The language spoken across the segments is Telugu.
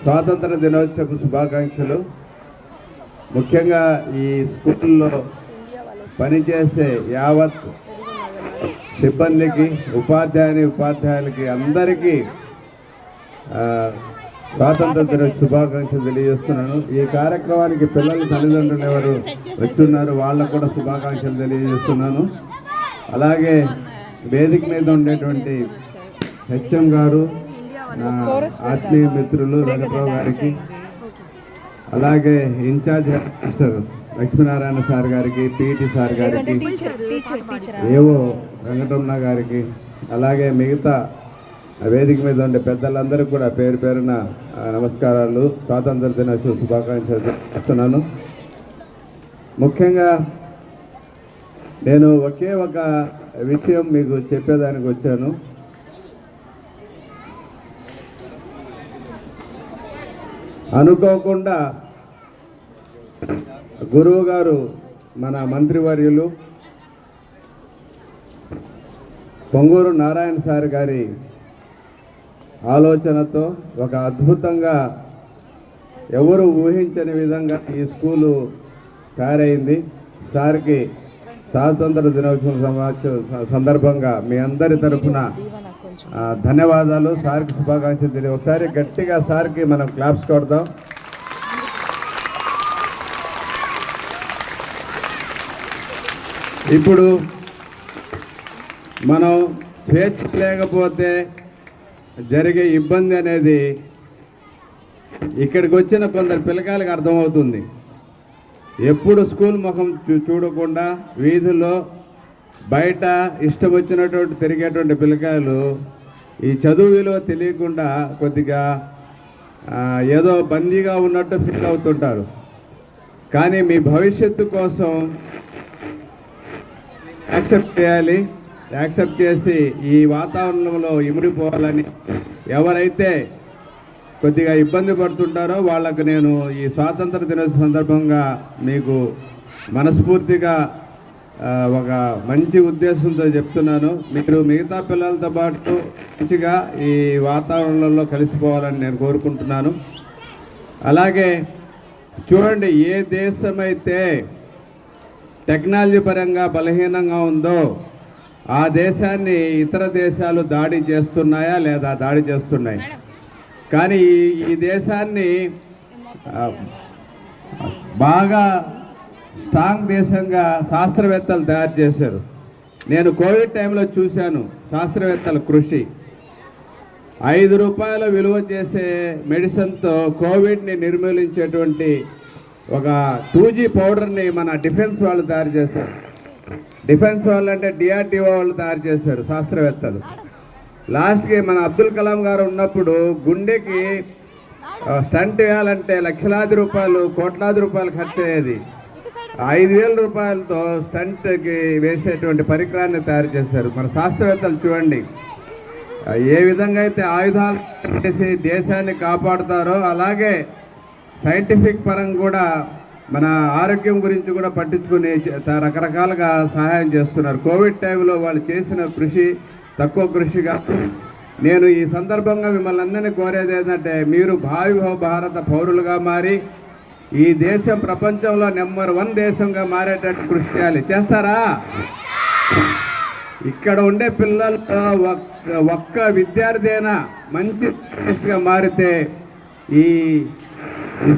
స్వాతంత్ర దినోత్సవ శుభాకాంక్షలు. ముఖ్యంగా ఈ స్కూల్లో పనిచేసే యావత్ సిబ్బందికి, ఉపాధ్యాయులకి అందరికీ స్వాతంత్ర దిన శుభాకాంక్షలు తెలియజేస్తున్నాను. ఈ కార్యక్రమానికి పిల్లల తల్లిదండ్రులు ఎవరు వచ్చున్నారు వాళ్ళకు కూడా శుభాకాంక్షలు తెలియజేస్తున్నాను. అలాగే వేదిక మీద ఉండేటువంటి హెచ్ఎం గారు, నా ఆత్మీయ మిత్రులు రంగరావు గారికి, అలాగే ఇన్ఛార్జ్ హెడ్ లక్ష్మీనారాయణ సార్ గారికి, పిటి సార్ గారికి, ఏవో వెంకటరమణ గారికి, అలాగే మిగతా వేదిక మీద ఉండే పెద్దలందరికీ కూడా పేరు పేరున నమస్కారాలు, స్వాతంత్ర దినోత్సవ శుభాకాంక్షలు ఇస్తున్నాను. ముఖ్యంగా నేను ఒకే ఒక విషయం మీకు చెప్పేదానికి వచ్చాను. అనుకోకుండా గురువు గారు, మన మంత్రివర్యులు పొంగూరు నారాయణ సార్ గారి ఆలోచనతో ఒక అద్భుతంగా ఎవరు ఊహించని విధంగా ఈ స్కూలు తయారైంది. సార్కి స్వాతంత్ర దినోత్సవం సందర్భంగా మీ అందరి తరఫున ధన్యవాదాలు, సార్కి శుభాకాంక్షలు తెలియ. ఒకసారి గట్టిగా సార్కి మనం క్లాప్స్ కొడదాం. ఇప్పుడు మనం స్వేచ్ఛ లేకపోతే జరిగే ఇబ్బంది అనేది ఇక్కడికి వచ్చిన కొందరు పిల్లకాయలకు అర్థమవుతుంది. ఎప్పుడు స్కూల్ ముఖం చూడకుండా వీధుల్లో బయట ఇష్టం వచ్చినటువంటి తిరిగేటువంటి పిల్లకాయలు ఈ చదువు విలువ తెలియకుండా కొద్దిగా ఏదో బందీగా ఉన్నట్టు ఫీల్ అవుతుంటారు. కానీ మీ భవిష్యత్తు కోసం యాక్సెప్ట్ చేసి ఈ వాతావరణంలో ఇమిడిపోవాలని ఎవరైతే కొద్దిగా ఇబ్బంది పడుతుంటారో వాళ్ళకు నేను ఈ స్వాతంత్ర దినోత్సవ సందర్భంగా మీకు మనస్ఫూర్తిగా ఒక మంచి ఉద్దేశంతో చెప్తున్నాను. మీరు మిగతా పిల్లలతో పాటు మంచిగా ఈ వాతావరణంలో కలిసిపోవాలని నేను కోరుకుంటున్నాను. అలాగే చూడండి, ఏ దేశమైతే టెక్నాలజీ పరంగా బలహీనంగా ఉందో ఆ దేశాన్ని ఇతర దేశాలు దాడి చేస్తున్నాయా లేదా? దాడి చేస్తున్నాయి. కానీ ఈ దేశాన్ని బాగా స్ట్రాంగ్ దేశంగా శాస్త్రవేత్తలు తయారు చేశారు. నేను కోవిడ్ టైంలో చూశాను శాస్త్రవేత్తల కృషి. 5 రూపాయల విలువ చేసే మెడిసిన్తో కోవిడ్ని నిర్మూలించేటువంటి ఒక 2G పౌడర్ని మన డిఫెన్స్ వాళ్ళు తయారు చేశారు. డిఫెన్స్ వాళ్ళు అంటే DRDO వాళ్ళు తయారు చేశారు శాస్త్రవేత్తలు. లాస్ట్కి మన అబ్దుల్ కలాం గారు ఉన్నప్పుడు గుండెకి స్టంట్ వేయాలంటే లక్షలాది రూపాయలు, కోట్లాది రూపాయలు ఖర్చు అయ్యేది. 5,000 రూపాయలతో స్టంట్కి వేసేటువంటి పరికరాన్ని తయారు చేశారు. మన శాస్త్రవేత్తలు చూడండి ఏ విధంగా అయితే ఆయుధాలు చేసి దేశాన్ని కాపాడుతారో అలాగే సైంటిఫిక్ పరంగా కూడా మన ఆరోగ్యం గురించి కూడా పట్టించుకుని రకరకాలుగా సహాయం చేస్తున్నారు. కోవిడ్ టైంలో వాళ్ళు చేసిన కృషి తక్కువ కృషి కాదు. నేను ఈ సందర్భంగా మిమ్మల్ని అందరినీ కోరేది ఏంటంటే, మీరు భావి భారత పౌరులుగా మారి ఈ దేశం ప్రపంచంలో నెంబర్ 1 దేశంగా మారేటట్టు కృషి చేయాలి. చేస్తారా? ఇక్కడ ఉండే పిల్లలు ఒక్క విద్యార్థి అయినా మంచి గా మారితే ఈ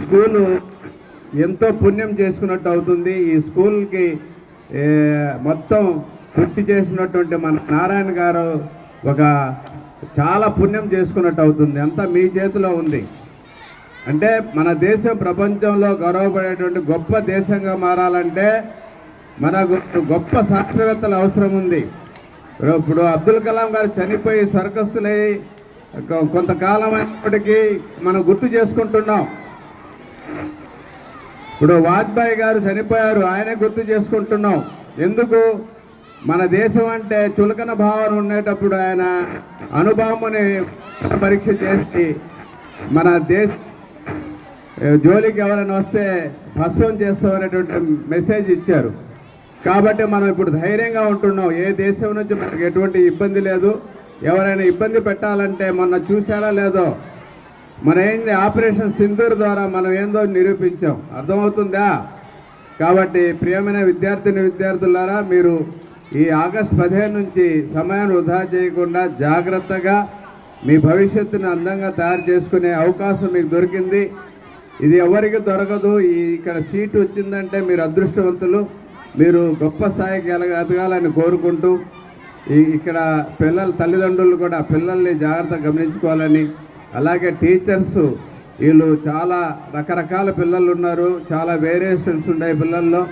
స్కూలు ఎంతో పుణ్యం చేసుకున్నట్టు అవుతుంది. ఈ స్కూల్కి మొత్తం పూర్తి చేసినటువంటి మన నారాయణ గారు ఒక చాలా పుణ్యం చేసుకున్నట్టు అవుతుంది. అంతా మీ చేతిలో ఉంది. అంటే మన దేశం ప్రపంచంలో గౌరవపడేటువంటి గొప్ప దేశంగా మారాలంటే మనకు గొప్ప శాస్త్రవేత్తల అవసరం ఉంది. ఇప్పుడు అబ్దుల్ కలాం గారు చనిపోయి స్వర్గస్థులై కొంతకాలం అయినప్పటికీ మనం గుర్తు చేసుకుంటున్నాం. ఇప్పుడు వాజ్పేయి గారు చనిపోయారు, ఆయనే గుర్తు చేసుకుంటున్నాం. ఎందుకు? మన దేశం అంటే చులకన భావన ఉండేటప్పుడు ఆయన అణుబాంబుని పరీక్ష చేసి మన దేశ జోలికి ఎవరైనా వస్తే భస్మం చేస్తామనేటువంటి మెసేజ్ ఇచ్చారు. కాబట్టి మనం ఇప్పుడు ధైర్యంగా ఉంటున్నాం. ఏ దేశం నుంచి మనకు ఎటువంటి ఇబ్బంది లేదు. ఎవరైనా ఇబ్బంది పెట్టాలంటే మొన్న చూసారా లేదో మన ఏంది ఆపరేషన్ సింధూర్ ద్వారా మనం ఏందో నిరూపించాం. అర్థమవుతుందా? కాబట్టి ప్రియమైన విద్యార్థులారా, మీరు ఈ ఆగస్టు 15 నుంచి సమయాన్ని వృధా చేయకుండా జాగ్రత్తగా మీ భవిష్యత్తును అందంగా తయారు చేసుకునే అవకాశం మీకు దొరికింది. ఇది ఎవరికి దొరకదు. ఇక్కడ సీటు వచ్చిందంటే మీరు అదృష్టవంతులు. మీరు గొప్ప స్థాయికి ఎదగాలని కోరుకుంటూ ఇక్కడ పిల్లల తల్లిదండ్రులు కూడా పిల్లల్ని జాగ్రత్తగా గమనించుకోవాలని, అలాగే టీచర్స్ వీళ్ళు చాలా రకరకాల పిల్లలు ఉన్నారు, చాలా వేరియేషన్స్ ఉన్నాయి పిల్లల్లో.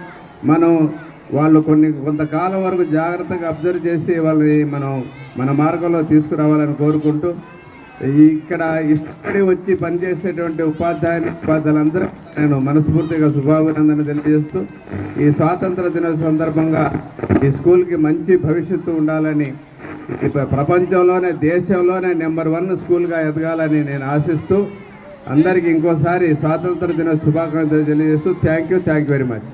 వాళ్ళు కొంతకాలం వరకు జాగ్రత్తగా అబ్జర్వ్ చేసి వాళ్ళని మన మార్గంలో తీసుకురావాలని కోరుకుంటూ, ఇక్కడ ఇష్టపడి వచ్చి పనిచేసేటువంటి ఉపాధ్యాయులందరూ నేను మనస్ఫూర్తిగా శుభాభినందన తెలియజేస్తూ, ఈ స్వాతంత్ర దినోత్సవం సందర్భంగా ఈ స్కూల్కి మంచి భవిష్యత్తు ఉండాలని, ప్రపంచంలోనే దేశంలోనే నెంబర్ 1 స్కూల్గా ఎదగాలని నేను ఆశిస్తూ అందరికీ ఇంకోసారి స్వాతంత్ర దినోత్సవ శుభాకాంక్షలు తెలియజేస్తూ థ్యాంక్ యూ వెరీ మచ్.